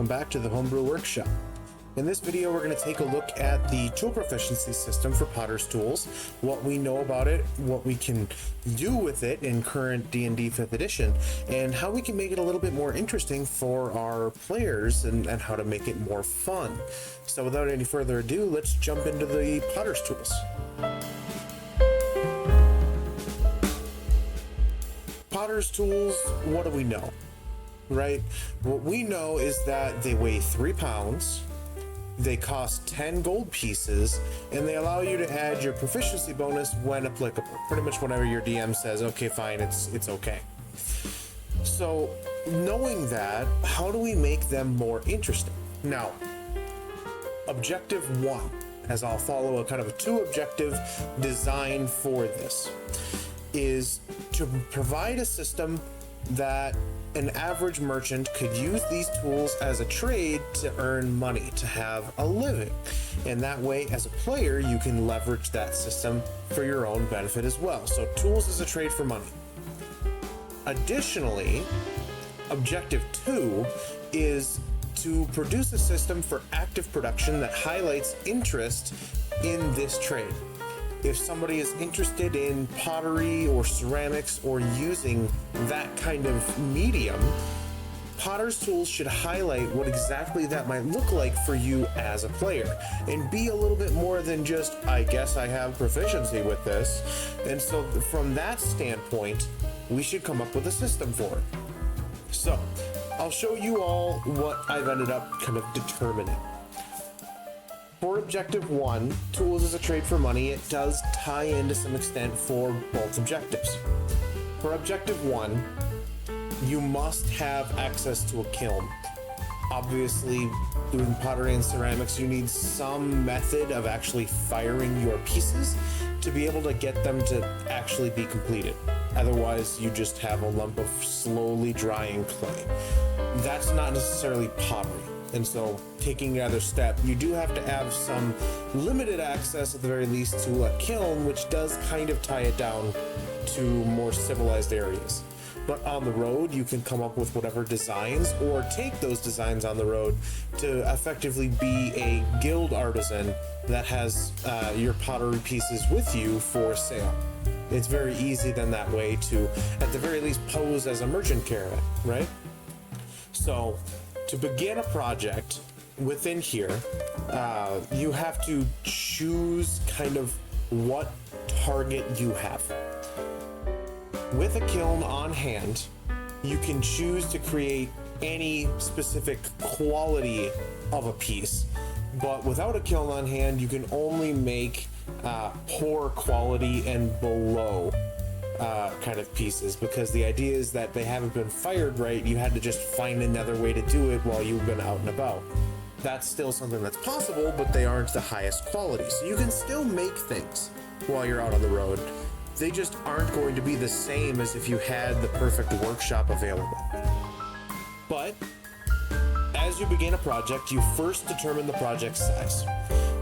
welcome back to the Homebrew Workshop. In this video, we're going to take a look at the tool proficiency system for potter's tools, what we know about it, what we can do with it in current D&D 5th edition, and how we can make it a little bit more interesting for our players and how to make it more fun. So without any further ado, let's jump into the potter's tools. Potter's tools, what do we know? Right? What we know is that they weigh 3 pounds, they cost 10 gold pieces, and they allow you to add your proficiency bonus when applicable. Pretty much whenever your DM says, okay, fine, it's okay. So, knowing that, how do we make them more interesting? Now, objective 1, as I'll follow a kind of a 2-objective design for this, is to provide a system that an average merchant could use these tools as a trade to earn money, to have a living. And that way, as a player, you can leverage that system for your own benefit as well. So tools as a trade for money. Additionally, objective 2 is to produce a system for active production that highlights interest in this trade. If somebody is interested in pottery or ceramics or using that kind of medium, potter's tools should highlight what exactly that might look like for you as a player and be a little bit more than just, I guess I have proficiency with this. And so from that standpoint, we should come up with a system for it. So I'll show you all what I've ended up kind of determining. For objective 1, tools as a trade for money, it does tie in to some extent for both objectives. For objective 1, you must have access to a kiln. Obviously, doing pottery and ceramics, you need some method of actually firing your pieces to be able to get them to actually be completed. Otherwise, you just have a lump of slowly drying clay. That's not necessarily pottery. And so, taking another step, you do have to have some limited access, at the very least, to a kiln, which does kind of tie it down to more civilized areas. But on the road, you can come up with whatever designs, or take those designs on the road to effectively be a guild artisan that has your pottery pieces with you for sale. It's very easy then that way to, at the very least, pose as a merchant caravan, right? So, to begin a project within here, you have to choose kind of what target you have. With a kiln on hand, you can choose to create any specific quality of a piece, but without a kiln on hand, you can only make poor quality and below kind of pieces, because the idea is that they haven't been fired right. You had to just find another way to do it while you've been out and about. That's still something that's possible, but they aren't the highest quality. So you can still make things while you're out on the road. They just aren't going to be the same as if you had the perfect workshop available. But as you begin a project, you first determine the project size.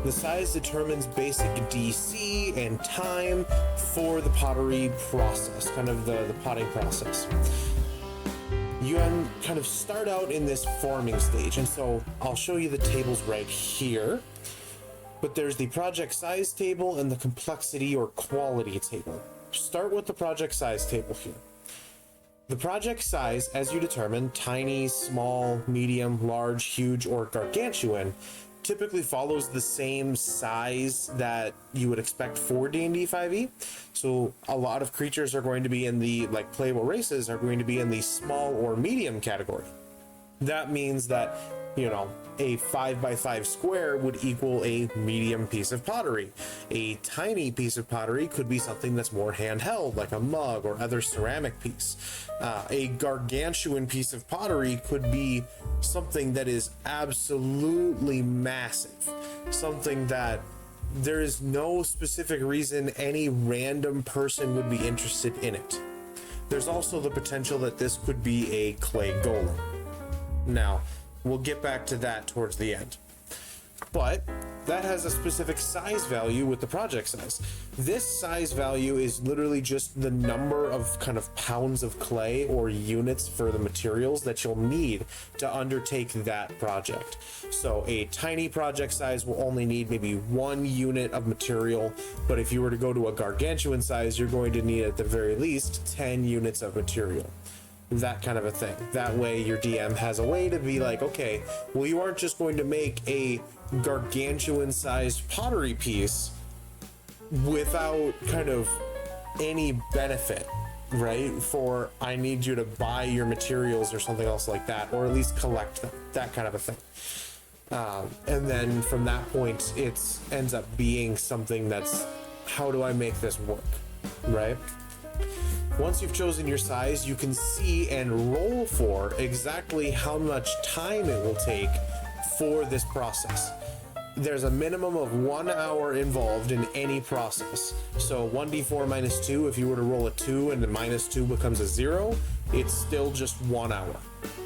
The size determines basic DC and time for the pottery process, kind of the potting process. You kind of start out in this forming stage, and so I'll show you the tables right here. But there's the project size table and the complexity or quality table. Start with the project size table here. The project size, as you determine, tiny, small, medium, large, huge, or gargantuan, typically follows the same size that you would expect for D&D 5e. So a lot of creatures are going to be in the, like playable races, are going to be in the small or medium category. That means that, you know, a 5x5 square would equal a medium piece of pottery. A tiny piece of pottery could be something that's more handheld, like a mug or other ceramic piece. A gargantuan piece of pottery could be something that is absolutely massive. Something that there is no specific reason any random person would be interested in it. There's also the potential that this could be a clay golem. Now, we'll get back to that towards the end. but that has a specific size value with the project size. This size value is literally just the number of kind of pounds of clay or units for the materials that you'll need to undertake that project. So a tiny project size will only need maybe 1 unit of material, but if you were to go to a gargantuan size, you're going to need at the very least 10 units of material. That kind of a thing. That way your DM has a way to be like, okay, well, you aren't just going to make a gargantuan sized pottery piece without kind of any benefit, right? For I need you to buy your materials or something else like that, or at least collect them, that kind of a thing. And then from that point, it ends up being something that's, how do I make this work, right? Once you've chosen your size, you can see and roll for exactly how much time it will take for this process. There's a minimum of 1 hour involved in any process. So 1d4 minus 2, if you were to roll a 2 and the minus 2 becomes a 0, it's still just 1 hour,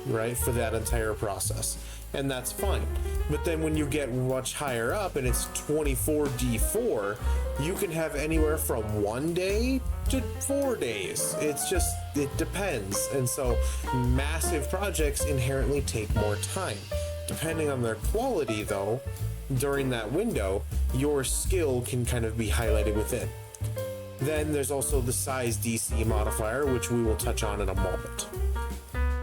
right, for that entire process. And that's fine. But then when you get much higher up and it's 24d4, you can have anywhere from 1 day to 4 days. It's just, it depends. And so massive projects inherently take more time. Depending on their quality though, during that window, your skill can kind of be highlighted within. Then there's also the size DC modifier, which we will touch on in a moment.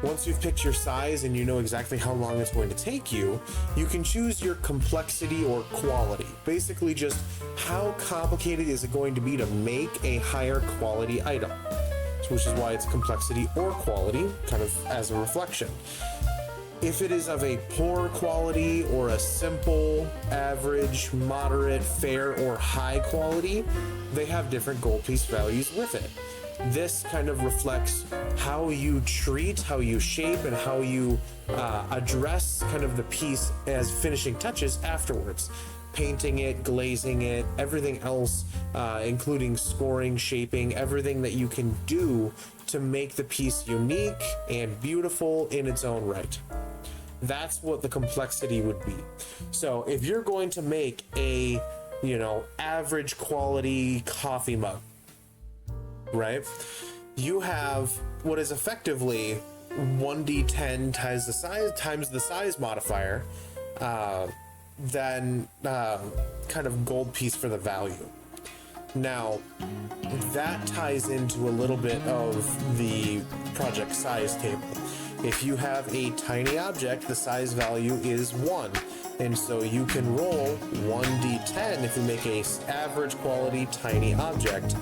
Once you've picked your size and you know exactly how long it's going to take you, you can choose your complexity or quality. Basically just how complicated is it going to be to make a higher quality item, which is why it's complexity or quality, kind of as a reflection. If it is of a poor quality or a simple, average, moderate, fair, or high quality, they have different gold piece values with it. This kind of reflects how you treat, how you shape, and how you address kind of the piece as finishing touches afterwards. Painting it, glazing it, everything else, including scoring, shaping, everything that you can do to make the piece unique and beautiful in its own right. That's what the complexity would be. So if you're going to make a, average quality coffee mug, right? You have what is effectively 1d10 times the size modifier, then kind of gold piece for the value. Now, that ties into a little bit of the project size table. If you have a tiny object, the size value is 1. And so you can roll 1d10 if you make a average quality tiny object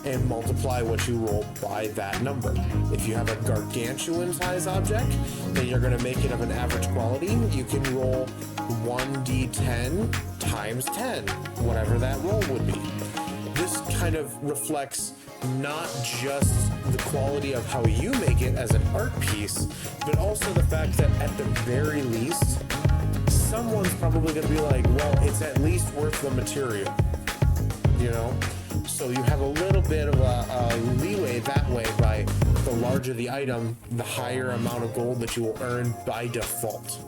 and multiply what you roll by that number. If you have a gargantuan size object and you're going to make it of an average quality, you can roll 1d10 times 10, whatever that roll would be. This kind of reflects not just the quality of how you make it as an art piece, but also the fact that at the very least, someone's probably going to be like, well, it's at least worth the material, So you have a little bit of a leeway that way. By the larger the item, the higher amount of gold that you will earn by default.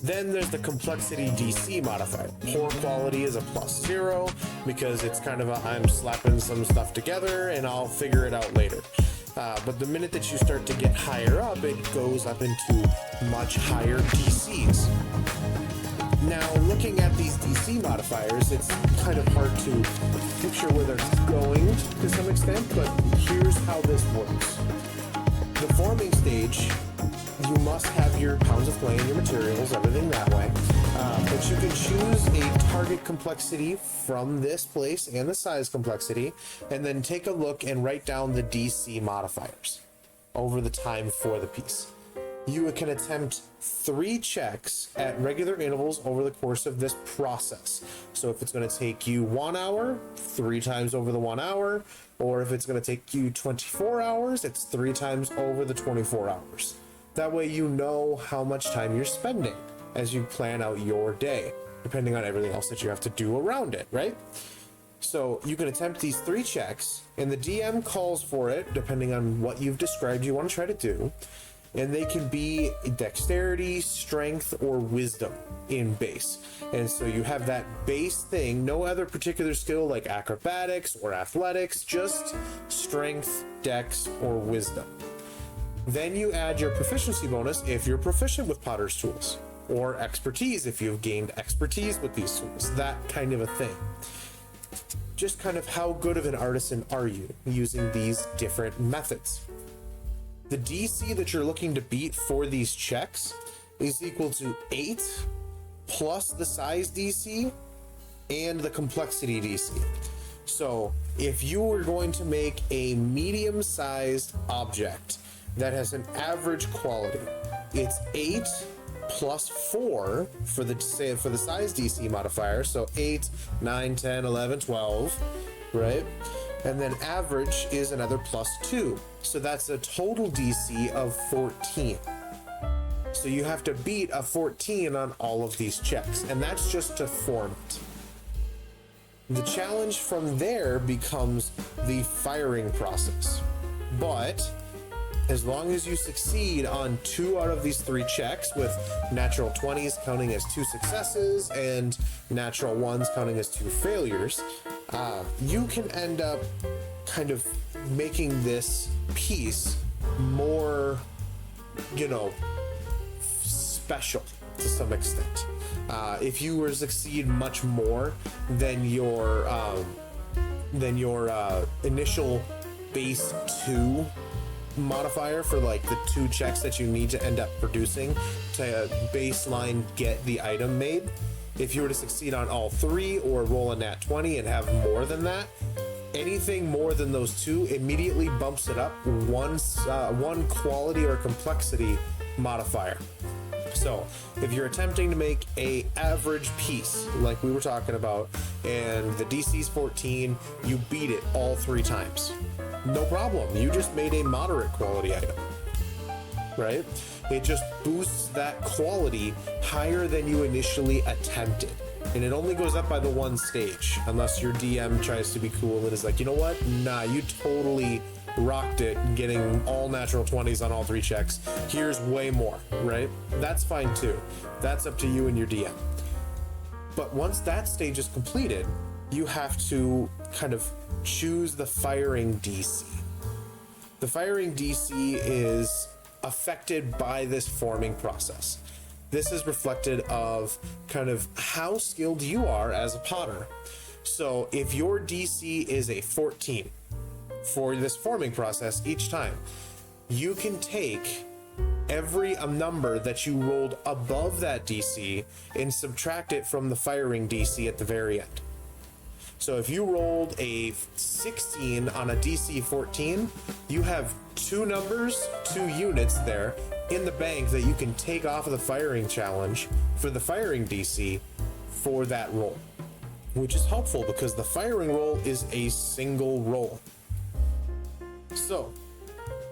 Then there's the complexity DC modifier. Poor quality is a +0 because it's kind of I'm slapping some stuff together and I'll figure it out later. But the minute that you start to get higher up, it goes up into much higher DCs. Now, looking at these DC modifiers, it's kind of hard to picture where they're going to some extent, but here's how this works. The forming stage, you must have your pounds of clay and your materials, everything that way. But you can choose a target complexity from this place and the size complexity, and then take a look and write down the DC modifiers over the time for the piece. You can attempt 3 checks at regular intervals over the course of this process. So if it's going to take you 1 hour, 3 times over the 1 hour, or if it's going to take you 24 hours, it's 3 times over the 24 hours. That way you know how much time you're spending as you plan out your day, depending on everything else that you have to do around it, right? So you can attempt these 3 checks, and the DM calls for it, depending on what you've described you want to try to do. and they can be dexterity, strength, or wisdom in base. And so you have that base thing, no other particular skill like acrobatics or athletics, just strength, dex, or wisdom. Then you add your proficiency bonus if you're proficient with potter's tools, or expertise if you've gained expertise with these tools, that kind of a thing. Just kind of how good of an artisan are you using these different methods. The DC that you're looking to beat for these checks is equal to 8 plus the size DC and the complexity DC. So if you were going to make a medium-sized object that has an average quality, it's 8 plus 4 for the size DC modifier, so 8, 9, 10, 11, 12, right? And then average is another plus 2, so that's a total DC of 14. So you have to beat a 14 on all of these checks, and that's just to form it. The challenge from there becomes the firing process, but as long as you succeed on 2 out of these 3 checks, with natural 20s counting as 2 successes and natural 1s counting as 2 failures, you can end up kind of making this piece more, special to some extent. If you were to succeed much more than your initial base 2 modifier for like the 2 checks that you need to end up producing to baseline get the item made, if you were to succeed on all 3 or roll a nat 20 and have more than that, anything more than those 2 immediately bumps it up one quality or complexity modifier. So if you're attempting to make a average piece like we were talking about and the DC's 14, you beat it all 3 times. No problem. You just made a moderate quality item, right? It just boosts that quality higher than you initially attempted. And it only goes up by the 1 stage, unless your DM tries to be cool and is like, you know what? Nah, you totally rocked it getting all natural 20s on all 3 checks. Here's way more, right? That's fine too. That's up to you and your DM. But once that stage is completed, you have to kind of choose the firing DC. The firing DC is affected by this forming process. This is reflected of kind of how skilled you are as a potter. So if your DC is a 14 for this forming process each time, you can take every number that you rolled above that DC and subtract it from the firing DC at the very end. So if you rolled a 16 on a DC 14, you have 2 numbers, 2 units there in the bank that you can take off of the firing challenge for the firing DC for that roll, which is helpful because the firing roll is a single roll. So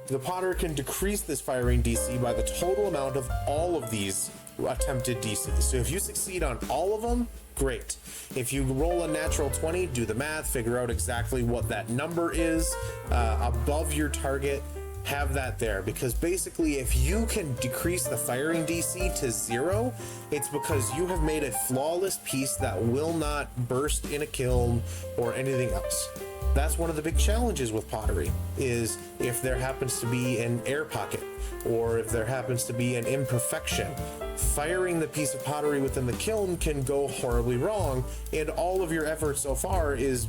the potter can decrease this firing DC by the total amount of all of these attempted DCs. So if you succeed on all of them, great. If you roll a natural 20, do the math, figure out exactly what that number is above your target, have that there, because basically if you can decrease the firing DC to 0, it's because you have made a flawless piece that will not burst in a kiln or anything else. That's one of the big challenges with pottery, is if there happens to be an air pocket or if there happens to be an imperfection, firing the piece of pottery within the kiln can go horribly wrong, and all of your effort so far is,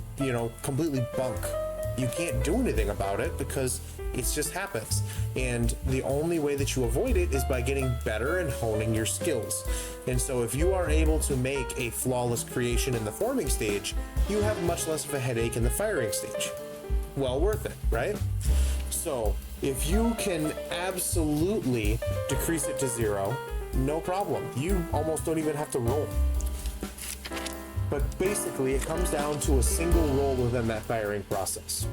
completely bunk. You can't do anything about it because it just happens. And the only way that you avoid it is by getting better and honing your skills. And so if you are able to make a flawless creation in the forming stage, you have much less of a headache in the firing stage. Well worth it, right? So if you can absolutely decrease it to 0, no problem. You almost don't even have to roll. But basically, it comes down to a single roll within that firing process.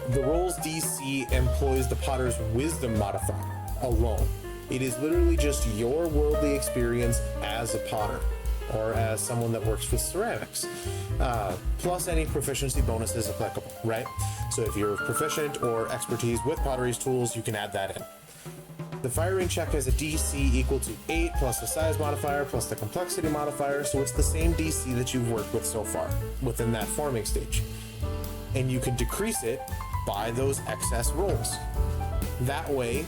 The roll's DC employs the potter's wisdom modifier alone. It is literally just your worldly experience as a potter or as someone that works with ceramics, plus any proficiency bonuses applicable, right? So if you're proficient or expertise with pottery's tools, you can add that in. The firing check has a DC equal to 8 plus the size modifier plus the complexity modifier, so it's the same DC that you've worked with so far within that forming stage. And you can decrease it by those excess rolls. That way,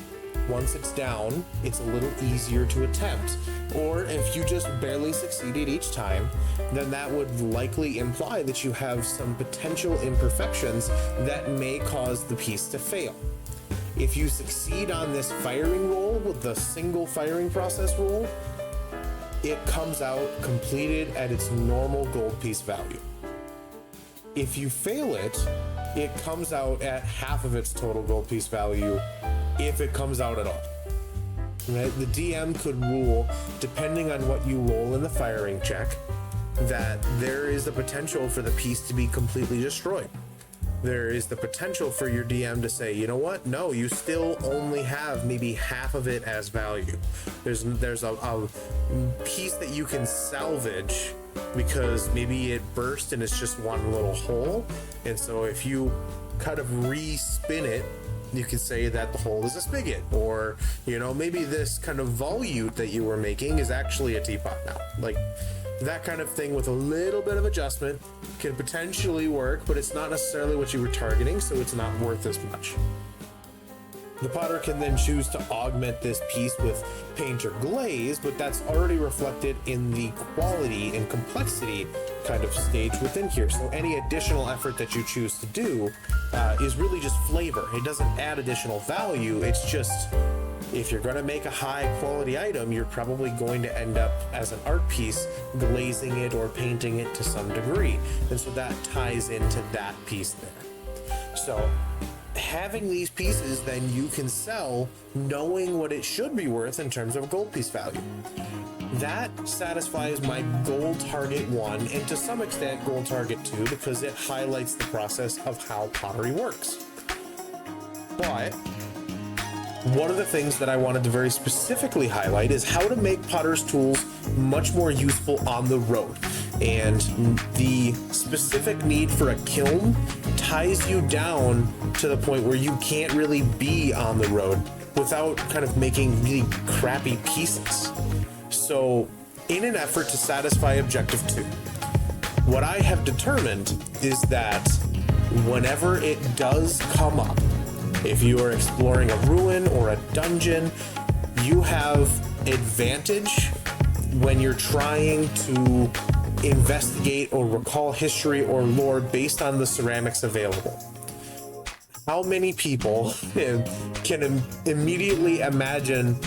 once it's down, it's a little easier to attempt. Or if you just barely succeeded each time, then that would likely imply that you have some potential imperfections that may cause the piece to fail. If you succeed on this firing roll with the single firing process roll, it comes out completed at its normal gold piece value. If you fail it, it comes out at half of its total gold piece value, if it comes out at all. Right? The DM could rule, depending on what you roll in the firing check, that there is the potential for the piece to be completely destroyed. There is the potential for your DM to say, you know what? No, you still only have maybe half of it as value. There's a piece that you can salvage because maybe it burst and it's just one little hole. And so if you kind of re-spin it, you can say that the hole is a spigot, or, you know, maybe this kind of volute that you were making is actually a teapot now. Like, that kind of thing with a little bit of adjustment can potentially work, but it's not necessarily what you were targeting, so it's not worth as much. The potter can then choose to augment this piece with paint or glaze, but that's already reflected in the quality and complexity kind of stage within here. So any additional effort that you choose to do is really just flavor. It doesn't add additional value. It's just, if you're going to make a high quality item, you're probably going to end up as an art piece glazing it or painting it to some degree. And so that ties into that piece there. So having these pieces, then you can sell knowing what it should be worth in terms of gold piece value. That satisfies my goal target 1 and to some extent goal target 2 because it highlights the process of how pottery works. But one of the things that I wanted to very specifically highlight is how to make potter's tools much more useful on the road. And the specific need for a kiln ties you down to the point where you can't really be on the road without kind of making really crappy pieces. So in an effort to satisfy objective 2, what I have determined is that whenever it does come up, if you are exploring a ruin or a dungeon, you have advantage when you're trying to investigate or recall history or lore based on the ceramics available. How many people can immediately imagine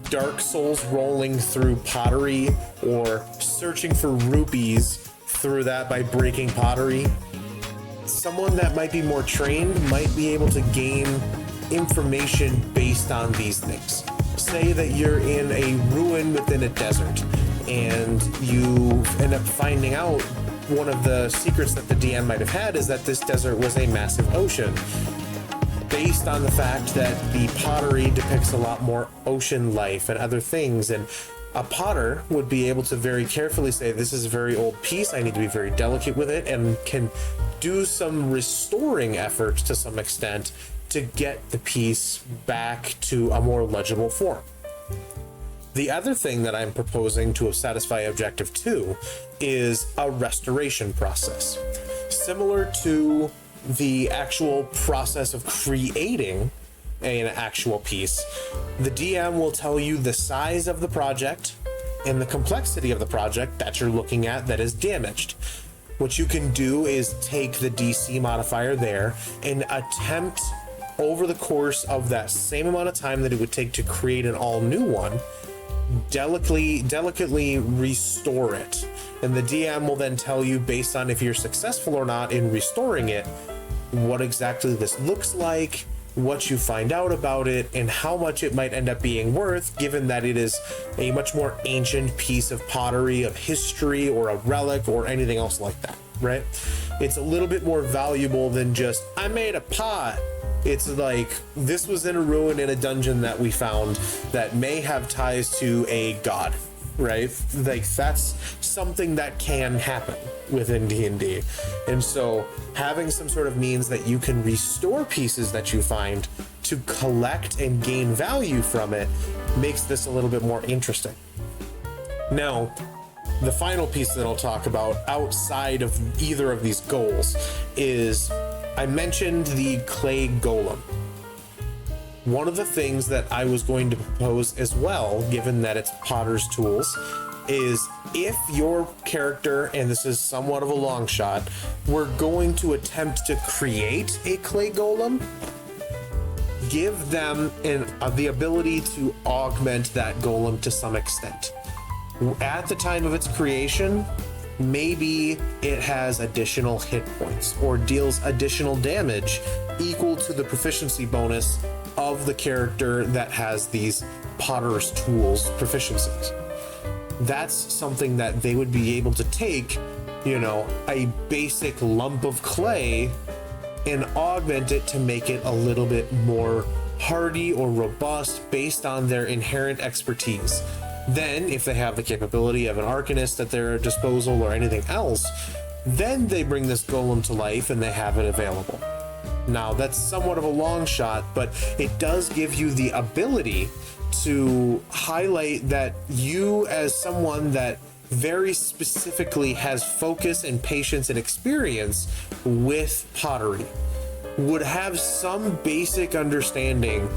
Dark Souls rolling through pottery or searching for rupees through that by breaking pottery? Someone that might be more trained might be able to gain information based on these things. Say that you're in a ruin within a desert and you end up finding out one of the secrets that the DM might have had is that this desert was a massive ocean, based on the fact that the pottery depicts a lot more ocean life and other things. And a potter would be able to very carefully say, this is a very old piece, I need to be very delicate with it, and can do some restoring efforts to some extent to get the piece back to a more legible form. The other thing that I'm proposing to satisfy objective 2 is a restoration process. Similar to the actual process of creating an actual piece, the DM will tell you the size of the project and the complexity of the project that you're looking at that is damaged. What you can do is take the DC modifier there and attempt over the course of that same amount of time that it would take to create an all new one, delicately restore it. And the DM will then tell you, based on if you're successful or not in restoring it, what exactly this looks like, what you find out about it, and how much it might end up being worth, given that it is a much more ancient piece of pottery, of history, or a relic, or anything else like that, right? It's a little bit more valuable than just, I made a pot. It's like, this was in a ruin in a dungeon that we found that may have ties to a god, right? Like, that's something that can happen within D&D. And so having some sort of means that you can restore pieces that you find to collect and gain value from it makes this a little bit more interesting. Now, the final piece that I'll talk about outside of either of these goals is I mentioned the clay golem. One of the things that I was going to propose as well, given that it's Potter's Tools, is if your character, and this is somewhat of a long shot, we're going to attempt to create a clay golem, give them the ability to augment that golem to some extent. At the time of its creation, maybe it has additional hit points or deals additional damage equal to the proficiency bonus of the character that has these Potter's Tools proficiencies. That's something that they would be able to take, a basic lump of clay and augment it to make it a little bit more hardy or robust based on their inherent expertise. Then, if they have the capability of an Alchemist at their disposal or anything else, then they bring this golem to life and they have it available. Now, that's somewhat of a long shot, but it does give you the ability to highlight that you, as someone that very specifically has focus and patience and experience with pottery, would have some basic understanding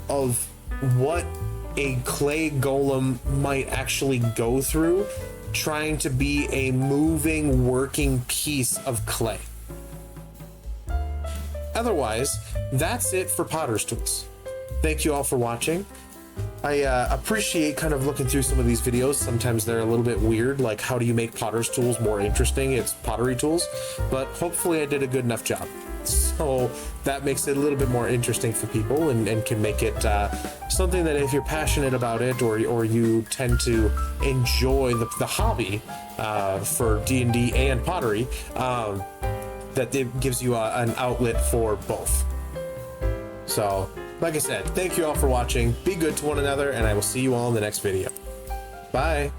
of what a clay golem might actually go through trying to be a moving, working piece of clay. Otherwise, that's it for Potter's Tools. Thank you all for watching. I appreciate kind of looking through some of these videos. Sometimes they're a little bit weird, like how do you make Potter's Tools more interesting? It's pottery tools, but hopefully I did a good enough job. So that makes it a little bit more interesting for people and can make it something that if you're passionate about it or you tend to enjoy the hobby for D&D and pottery, that it gives you an outlet for both. So, like I said, thank you all for watching. Be good to one another, and I will see you all in the next video. Bye.